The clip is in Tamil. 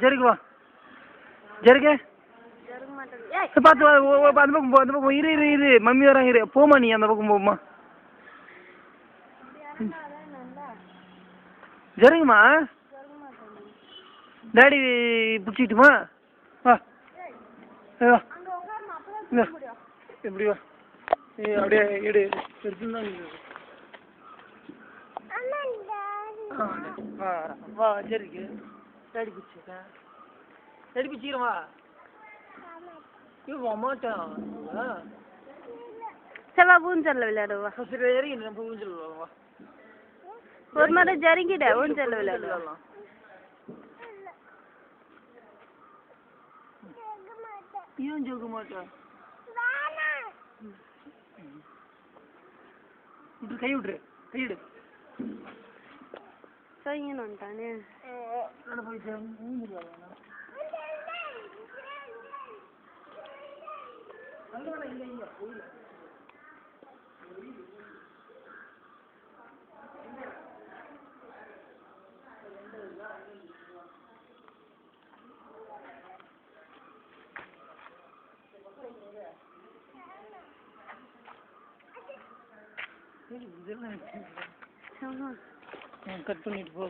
சரிக்கு வா சரிக்கு பார்த்து அந்த பக்கம் அந்த பக்கம் இரு மம்மி வராங்க இரு போமா நீ அந்த பக்கம் போமா சரிங்கம்மா டாடி பிடிச்சிக்கிட்டுமா வா வா எப்படி வா அப்படியே எடு எடுத்துதான் வா சரிக்கு டாடி பிடிச்சிருக்கேன் டாடி பிடிச்சிக்கிறேன் வா மாட்டேன் சவா ஊஞ்சல்ல விளையாடுவா சரி இறங்கி நம்ம ஊஞ்சல் விளையாடுவா ஒரு மாதிரி ஜரிங்கிட ஊஞ்சல்ல விளையாடுவா ஏன் ஜோக்க மாட்டேன் விட்டு கை விட்டுரு கையிடு சரிங்கன்னு வந்துட்டானே கட் பண்ணிட்டு போ